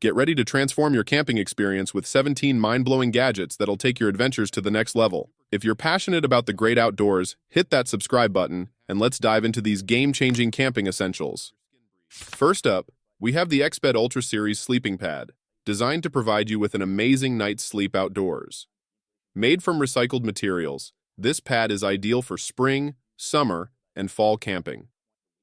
Get ready to transform your camping experience with 17 mind-blowing gadgets that'll take your adventures to the next level. If you're passionate about the great outdoors, hit that subscribe button, and let's dive into these game-changing camping essentials. First up, we have the Exped Ultra Series Sleeping Pad, designed to provide you with an amazing night's sleep outdoors. Made from recycled materials, this pad is ideal for spring, summer, and fall camping.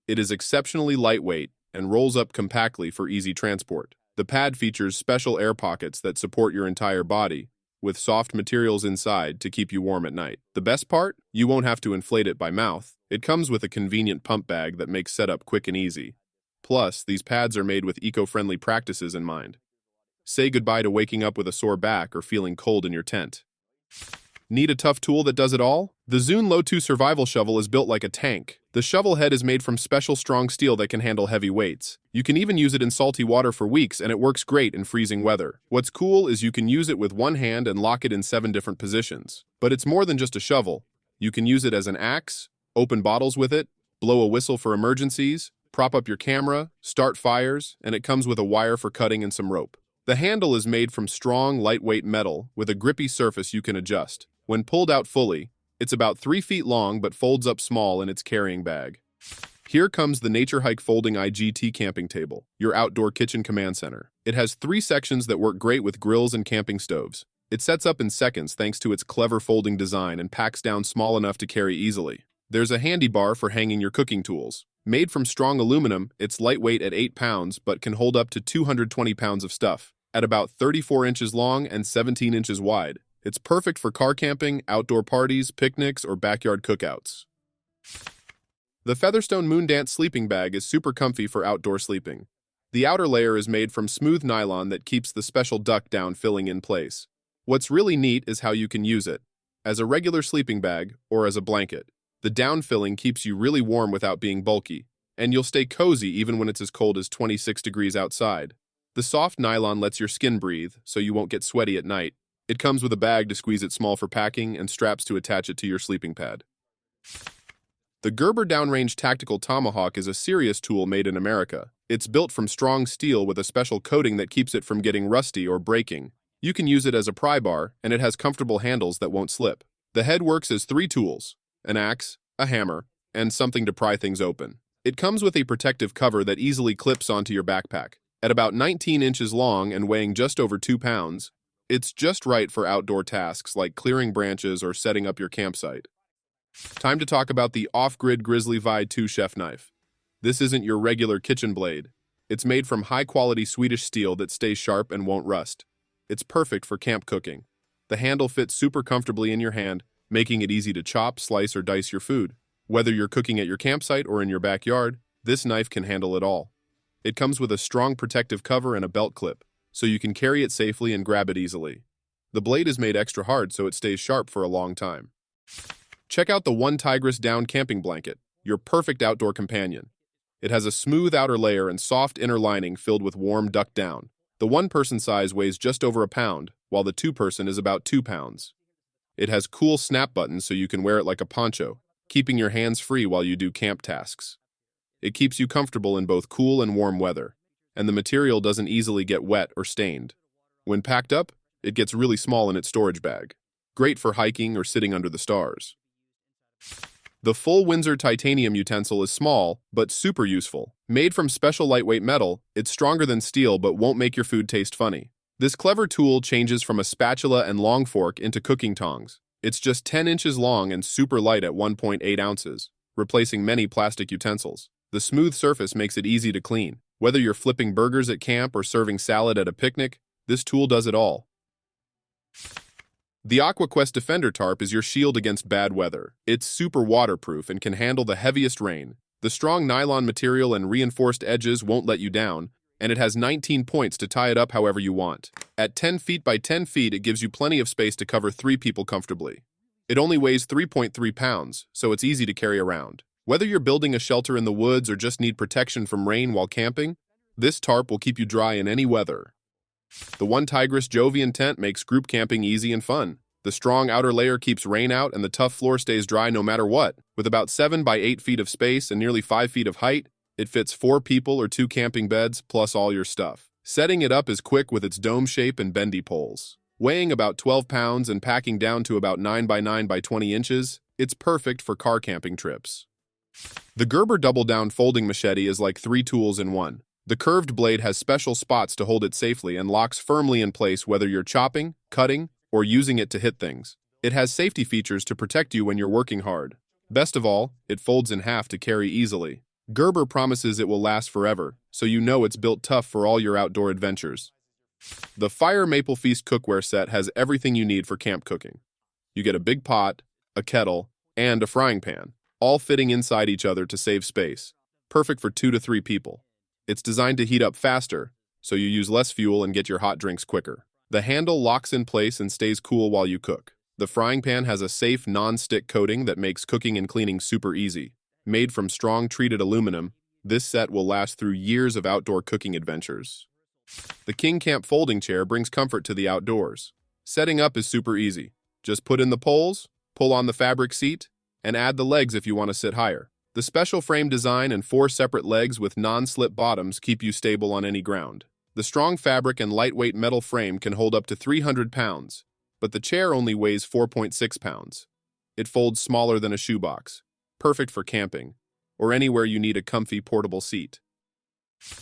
It is exceptionally lightweight and rolls up compactly for easy transport. The pad features special air pockets that support your entire body, with soft materials inside to keep you warm at night. The best part? You won't have to inflate it by mouth. It comes with a convenient pump bag that makes setup quick and easy. Plus, these pads are made with eco-friendly practices in mind. Say goodbye to waking up with a sore back or feeling cold in your tent. Need a tough tool that does it all? The Zune Low-2 Survival Shovel is built like a tank. The shovel head is made from special strong steel that can handle heavy weights. You can even use it in salty water for weeks, and it works great in freezing weather. What's cool is you can use it with one hand and lock it in 7 different positions. But it's more than just a shovel. You can use it as an axe, open bottles with it, blow a whistle for emergencies, prop up your camera, start fires, and it comes with a wire for cutting and some rope. The handle is made from strong, lightweight metal with a grippy surface you can adjust. When pulled out fully, it's about 3 feet long but folds up small in its carrying bag. Here comes the Nature Hike Folding IGT Camping Table, your outdoor kitchen command center. It has 3 sections that work great with grills and camping stoves. It sets up in seconds thanks to its clever folding design and packs down small enough to carry easily. There's a handy bar for hanging your cooking tools. Made from strong aluminum, it's lightweight at 8 pounds but can hold up to 220 pounds of stuff. At about 34 inches long and 17 inches wide, it's perfect for car camping, outdoor parties, picnics, or backyard cookouts. The Featherstone Moondance Sleeping Bag is super comfy for outdoor sleeping. The outer layer is made from smooth nylon that keeps the special duck down filling in place. What's really neat is how you can use it, as a regular sleeping bag or as a blanket. The down filling keeps you really warm without being bulky, and you'll stay cozy even when it's as cold as 26 degrees outside. The soft nylon lets your skin breathe, so you won't get sweaty at night. It comes with a bag to squeeze it small for packing and straps to attach it to your sleeping pad. The Gerber downrange tactical Tomahawk is a serious tool made in America. It's built from strong steel with a special coating that keeps it from getting rusty or breaking. You can use it as a pry bar, and it has comfortable handles that won't slip. The head works as 3 tools: an axe, a hammer, and something to pry things open. It comes with a protective cover that easily clips onto your backpack. At about 19 inches long and weighing just over 2 pounds, it's just right for outdoor tasks like clearing branches or setting up your campsite. Time to talk about the Offgrid Grizzly VI2 chef knife. This isn't your regular kitchen blade. It's made from high-quality Swedish steel that stays sharp and won't rust. It's perfect for camp cooking. The handle fits super comfortably in your hand, making it easy to chop, slice, or dice your food. Whether you're cooking at your campsite or in your backyard, this knife can handle it all. It comes with a strong protective cover and a belt clip, so you can carry it safely and grab it easily. The blade is made extra hard so it stays sharp for a long time. Check out the Tigress Down camping blanket, your perfect outdoor companion. It has a smooth outer layer and soft inner lining filled with warm duck down. The 1-person size weighs just over a pound, while the 2-person is about 2 pounds. It has cool snap buttons so you can wear it like a poncho, keeping your hands free while you do camp tasks. It keeps you comfortable in both cool and warm weather, and the material doesn't easily get wet or stained. When packed up, it gets really small in its storage bag. Great for hiking or sitting under the stars. The full Windsor titanium utensil is small, but super useful. Made from special lightweight metal, it's stronger than steel but won't make your food taste funny. This clever tool changes from a spatula and long fork into cooking tongs. It's just 10 inches long and super light at 1.8 ounces, replacing many plastic utensils. The smooth surface makes it easy to clean. Whether you're flipping burgers at camp or serving salad at a picnic, this tool does it all. The Aquaquest Defender tarp is your shield against bad weather. It's super waterproof and can handle the heaviest rain. The strong nylon material and reinforced edges won't let you down, and it has 19 points to tie it up however you want. At 10 feet by 10 feet, it gives you plenty of space to cover 3 people comfortably. It only weighs 3.3 pounds, so it's easy to carry around. Whether you're building a shelter in the woods or just need protection from rain while camping, this tarp will keep you dry in any weather. The Tigress Jovian Tent makes group camping easy and fun. The strong outer layer keeps rain out and the tough floor stays dry no matter what. With about 7 by 8 feet of space and nearly 5 feet of height, it fits 4 people or 2 camping beds plus all your stuff. Setting it up is quick with its dome shape and bendy poles. Weighing about 12 pounds and packing down to about 9 by 9 by 20 inches, it's perfect for car camping trips. The Gerber double-down folding machete is like 3 tools in one. The curved blade has special spots to hold it safely and locks firmly in place whether you're chopping, cutting, or using it to hit things. It has safety features to protect you when you're working hard. Best of all, it folds in half to carry easily. Gerber promises it will last forever, so you know it's built tough for all your outdoor adventures. The Fire Maple Feast cookware set has everything you need for camp cooking. You get a big pot, a kettle, and a frying pan, all fitting inside each other to save space. Perfect for 2 to 3 people. It's designed to heat up faster, so you use less fuel and get your hot drinks quicker. The handle locks in place and stays cool while you cook. The frying pan has a safe non-stick coating that makes cooking and cleaning super easy. Made from strong treated aluminum, this set will last through years of outdoor cooking adventures. The King Camp folding chair brings comfort to the outdoors. Setting up is super easy. Just put in the poles, pull on the fabric seat, and add the legs if you want to sit higher. The special frame design and 4 separate legs with non-slip bottoms keep you stable on any ground. The strong fabric and lightweight metal frame can hold up to 300 pounds, but the chair only weighs 4.6 pounds. It folds smaller than a shoebox, perfect for camping, or anywhere you need a comfy portable seat.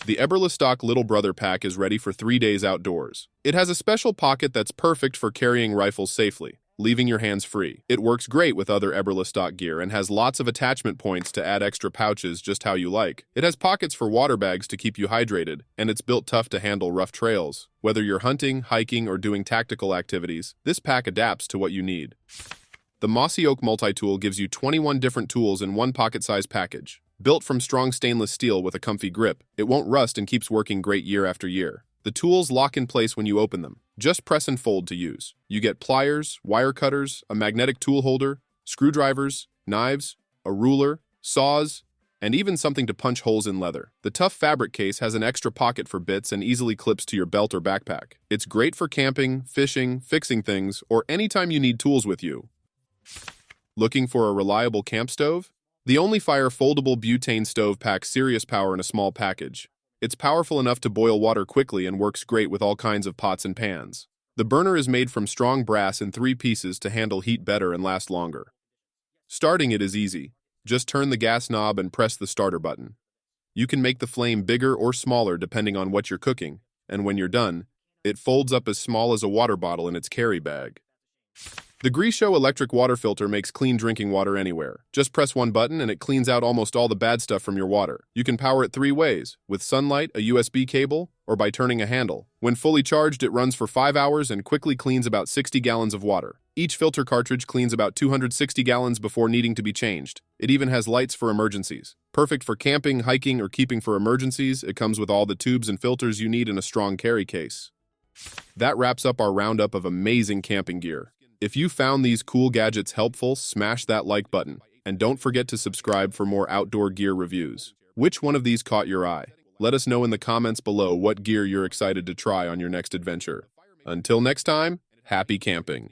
The Eberlestock Little Brother pack is ready for 3 days outdoors. It has a special pocket that's perfect for carrying rifles safely, leaving your hands free. It works great with other Eberlestock gear and has lots of attachment points to add extra pouches just how you like. It has pockets for water bags to keep you hydrated, and it's built tough to handle rough trails. Whether you're hunting, hiking, or doing tactical activities, this pack adapts to what you need. The Mossy Oak MultiTool gives you 21 different tools in one pocket-sized package. Built from strong stainless steel with a comfy grip, it won't rust and keeps working great year after year. The tools lock in place when you open them. Just press and fold to use. You get pliers, wire cutters, a magnetic tool holder, screwdrivers, knives, a ruler, saws, and even something to punch holes in leather. The tough fabric case has an extra pocket for bits and easily clips to your belt or backpack. It's great for camping, fishing, fixing things, or anytime you need tools with you. Looking for a reliable camp stove? The Only Fire foldable butane stove packs serious power in a small package. It's powerful enough to boil water quickly and works great with all kinds of pots and pans. The burner is made from strong brass in 3 pieces to handle heat better and last longer. Starting it is easy. Just turn the gas knob and press the starter button. You can make the flame bigger or smaller depending on what you're cooking, and when you're done, it folds up as small as a water bottle in its carry bag. The Grisho electric water filter makes clean drinking water anywhere. Just press one button and it cleans out almost all the bad stuff from your water. You can power it 3 ways, with sunlight, a USB cable, or by turning a handle. When fully charged, it runs for 5 hours and quickly cleans about 60 gallons of water. Each filter cartridge cleans about 260 gallons before needing to be changed. It even has lights for emergencies. Perfect for camping, hiking, or keeping for emergencies, it comes with all the tubes and filters you need in a strong carry case. That wraps up our roundup of amazing camping gear. If you found these cool gadgets helpful, smash that like button. And don't forget to subscribe for more outdoor gear reviews. Which one of these caught your eye? Let us know in the comments below what gear you're excited to try on your next adventure. Until next time, happy camping.